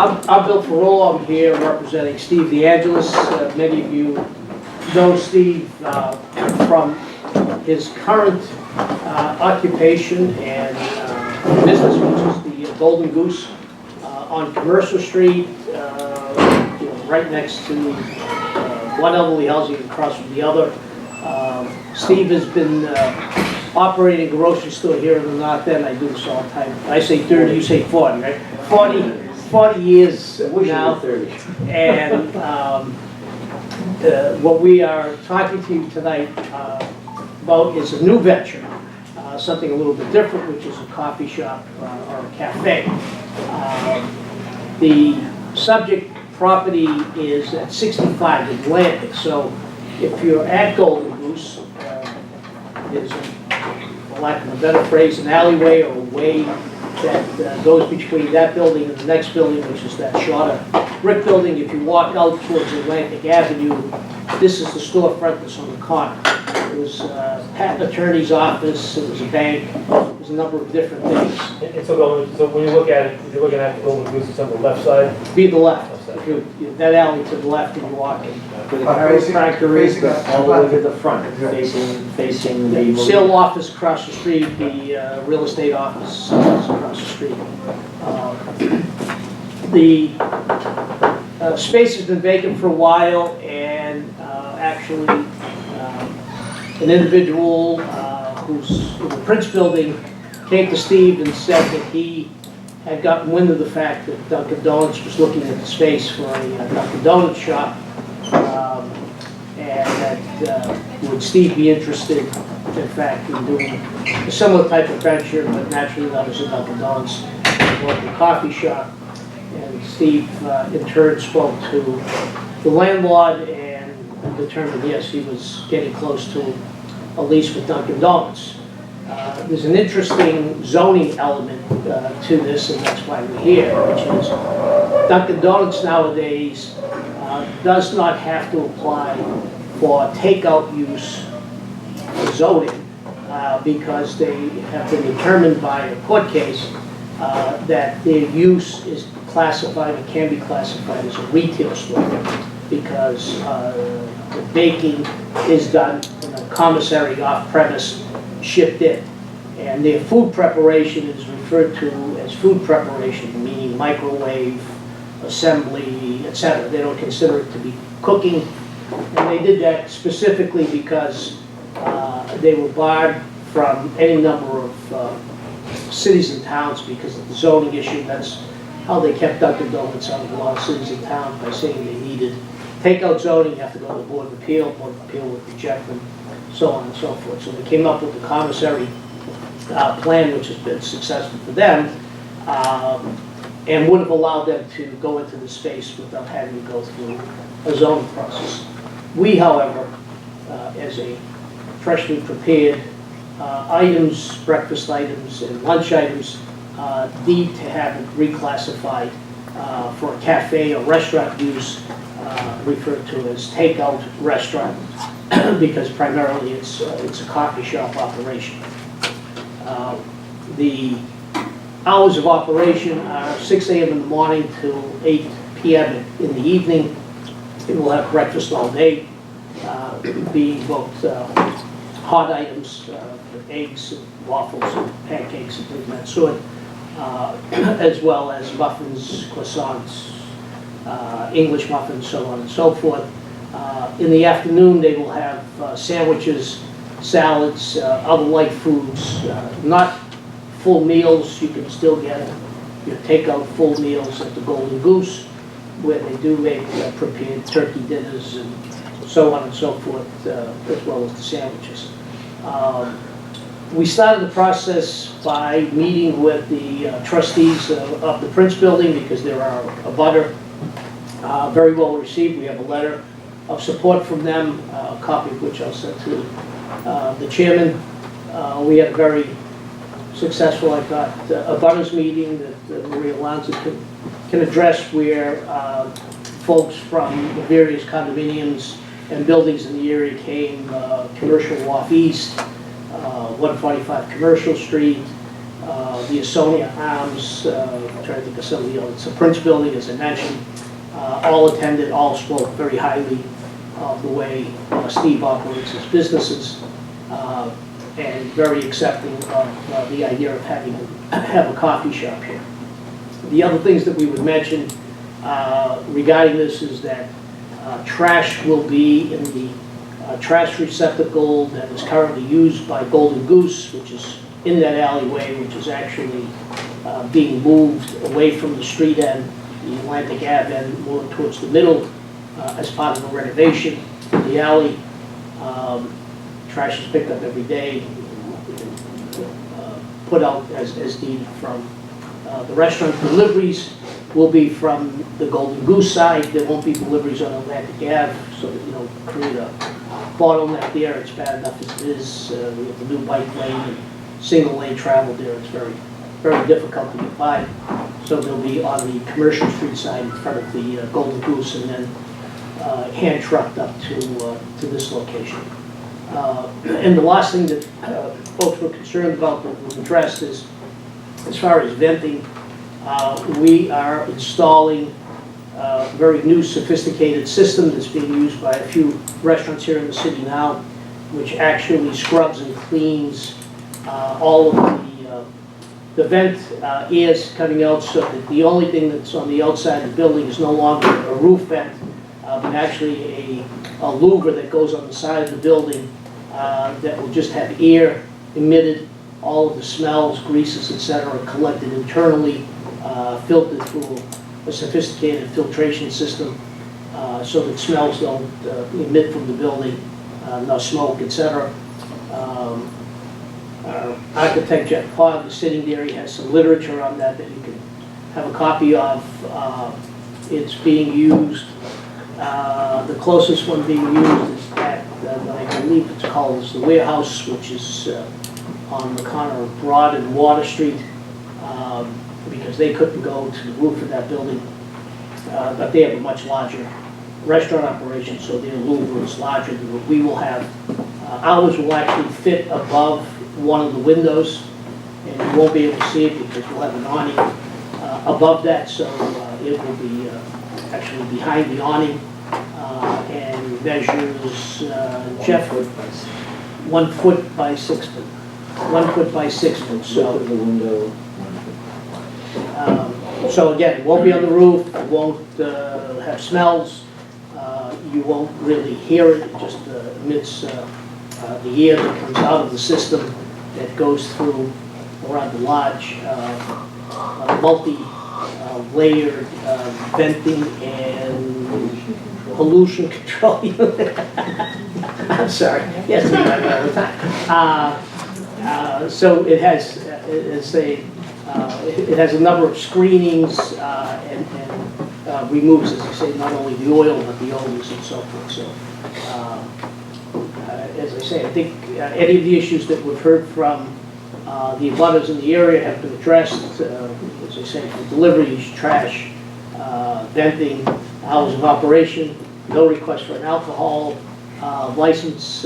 I'm Bill Ferrolo. I'm here representing Steve DeAngelis. Many of you know Steve from his current occupation and business, which is the Golden Goose on Commercial Street, right next to one elderly housing across from the other. Steve has been operating a grocery store here in the North End. I do this all the time. I say 30, you say 40, right? 40 years now. 30. And what we are talking to you tonight about is a new venture, something a little bit different, which is a coffee shop or a cafe. The subject property is at 65 Atlantic. So if you're at Golden Goose, there's, for lack of a better phrase, an alleyway or a way that goes between that building and the next building, which is that shorter brick building. If you walk out towards Atlantic Avenue, this is the storefront that's on the corner. It was a patent attorney's office, it was a bank, it was a number of different things. And so when you look at it, if you're looking at Golden Goose, it's on the left side? Be the left. If that alley to the left and you walk in. The chiropractor is all the way to the front, facing the sale office across the street, the real estate office across the street. The space has been vacant for a while, and actually an individual who's in the Prince building came to Steve and said that he had gotten wind of the fact that Dunkin' Donuts was looking at the space for a Dunkin' Donuts shop, and that would Steve be interested, in fact, in doing a similar type of venture, but naturally not as a Dunkin' Donuts, more like a coffee shop. And Steve, in turn, spoke to the landlord and determined, yes, he was getting close to a lease with Dunkin' Donuts. There's an interesting zoning element to this, and that's why we're here, which is Dunkin' Donuts nowadays does not have to apply for takeout use zoning because they have been determined by a court case that their use is classified and can be classified as a retail store because the baking is done in a commissary off-premise, shipped in. And their food preparation is referred to as food preparation, meaning microwave, assembly, etc. They don't consider it to be cooking. And they did that specifically because they were barred from any number of cities and towns because of the zoning issue. That's how they kept Dunkin' Donuts out of a lot of cities and towns, by saying they needed takeout zoning. You have to go to the Board of Appeal. Board of Appeal would reject them, so on and so forth. So they came up with the commissary plan, which has been successful for them, and would have allowed them to go into the space without having to go through a zoning process. We, however, as a freshly prepared items, breakfast items, and lunch items, need to have it reclassified for a cafe or restaurant use, referred to as takeout restaurant, because primarily it's a coffee shop operation. The hours of operation are 6 a.m. in the morning to 8 p.m. in the evening. It will have breakfast all day, being both hot items, eggs, and waffles, and pancakes, and things of that sort, as well as muffins, croissants, English muffins, so on and so forth. In the afternoon, they will have sandwiches, salads, other light foods, not full meals. You can still get your takeout full meals at the Golden Goose, where they do make prepared turkey dinners and so on and so forth, as well as the sandwiches. We started the process by meeting with the trustees of the Prince building because there are a butter, very well received. We have a letter of support from them, a copy of which I'll send to the chairman. We had a very successful, I thought, a butters meeting that Maria Lanza can address, where folks from the various condominiums and buildings in the area came, Commercial Wharf East, 145 Commercial Street, the Asonia Arms, I'm trying to think of some of the others, the Prince Building, as I mentioned, all attended, all spoke very highly of the way Steve operates his businesses, and very accepting of the idea of have a coffee shop here. The other things that we would mention regarding this is that trash will be in the trash receptacle that is currently used by Golden Goose, which is in that alleyway, which is actually being moved away from the street end, the Atlantic Ave end, more towards the middle as part of a renovation of the alley. Trash is picked up every day, put out as needed from the restaurant. Deliveries will be from the Golden Goose side. There won't be deliveries on Atlantic Ave, so that you don't create a bottleneck there. It's bad enough as it is. We have the new bike lane and single lane travel there. It's very, very difficult to get by. So they'll be on the commercial street side in front of the Golden Goose, and then hand trucked up to this location. And the last thing that folks were concerned about that was addressed is, as far as venting, we are installing a very new sophisticated system that's being used by a few restaurants here in the city now, which actually scrubs and cleans all of the vent ears coming out, so that the only thing that's on the outside of the building is no longer a roof vent, but actually a louver that goes on the side of the building that will just have air emitted. All of the smells, greases, etc., are collected internally, filtered through a sophisticated filtration system, so that smells don't emit from the building, no smoke, etc. Architect Jeff Fogg is sitting there. He has some literature on that you can have a copy of. It's being used. The closest one being used is at, I believe it's called the Warehouse, which is on the corner of Broad and Water Street, because they couldn't go to the roof of that building. But they have a much larger restaurant operation, so their louver is larger than what we will have. Ours will actually fit above one of the windows, and you won't be able to see it because we'll have an awning above that, so it will be actually behind the awning, and measures, Jeff, 1 foot by 6 foot. 1 foot by 6 foot, so. The window. So again, it won't be on the roof, it won't have smells, you won't really hear it, it just emits the air that comes out of the system that goes through around the lodge, multi-layered venting and pollution control unit. I'm sorry, yes, we have that all the time. So it has, it has a number of screenings and removes, as I say, not only the oil but the odors and so forth. So, as I say, I think any of the issues that we've heard from the abutters in the area have been addressed. As I say, for deliveries, trash, venting, hours of operation, no request for an alcohol license,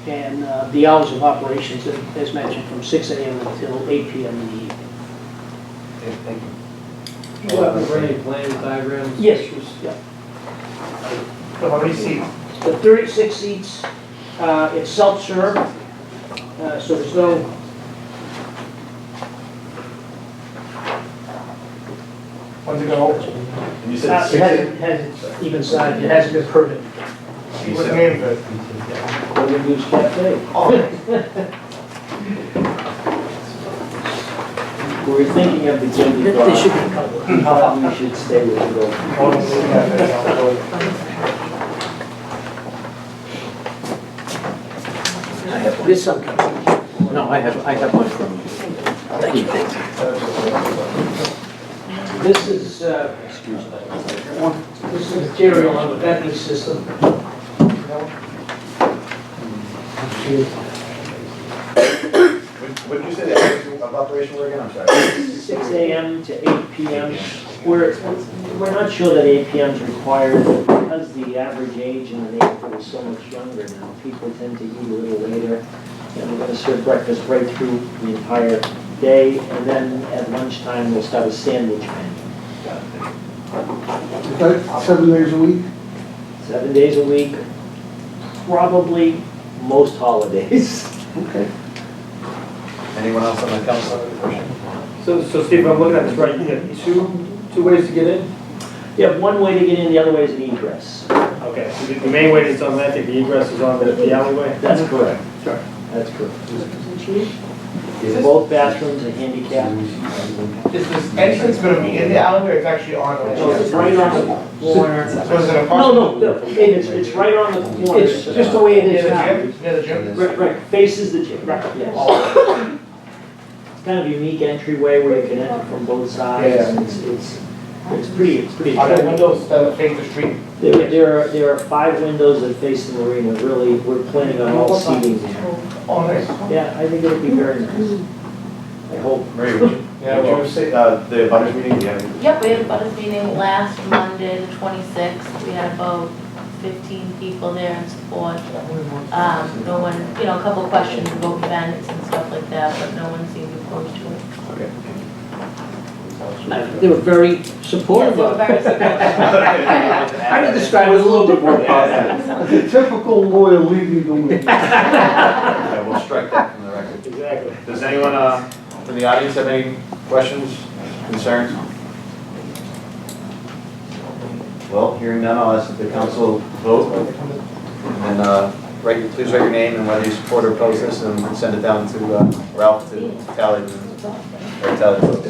and the hours of operations, as mentioned, from 6 a.m. until 8 p.m. in the evening. Okay, thank you. Do you have any plans, diagrams? Yes. Yeah. So how many seats? The 36 seats, it's self-serve, so there's no... When's it gonna open? You it said hasn't even signed, it hasn't been permitted. What's the name of it? Golden Goose Cafe. We were thinking of the Gilby They should Bar. be covered. We thought we should stay with the Golden. Golden Goose Cafe, sounds good. This some comes. No, I have one from you. Thank you. This is, Excuse me. this is material on the venting system. What did you say the hours of operation were again? I'm sorry. 6 a.m. to 8 p.m. We're not sure that 8 p.m. is required because the average age in the neighborhood is so much younger now. People tend to eat a little later. And we're going to serve breakfast right through the entire day, and then at lunchtime, we'll start a sandwich menu. Is that 7 days a week? 7 days a week, probably most holidays. Okay. Anyone else on the council have a question? So Steve, I'm looking at this right, you got two ways to get in? You have one way to get in, the other way is an egress. Okay, so the main way is on Atlantic, the egress is on the alleyway? That's correct. That's correct. Both bathrooms are handicapped. Is this entrance gonna be in the alleyway or it's actually on the? No, it's right on the corner. So is it across? No, it's right on the corner. It's just the way it Near is the now. gym? Near the gym? Right, faces the gym, yes. It's kind of a unique entryway where you can enter from both sides. Yeah. It's pretty Are there exciting. windows that face the street? There are 5 windows that face the marina, really, we're planning on all seating there. Oh, nice. Yeah, I think it'll be very nice. I hope. Marie, would you say, the butters meeting, do you have any? Yep, we had a budget meeting last Monday, the 26th. We had about 15 people there in support. No one, a couple of questions about events and stuff like that, but no one seemed opposed to it. Okay. They were very supportive Yes, of they were it. very supportive. I would describe it as a little bit more positive. The typical lawyer leaving the witness. Yeah, we'll strike that from the record. Exactly. Does anyone from the audience have any questions, concerns? Well, hearing none, I'll ask that the council vote. And please write your name and whether you support or oppose this, and send it down to Ralph to tally the votes.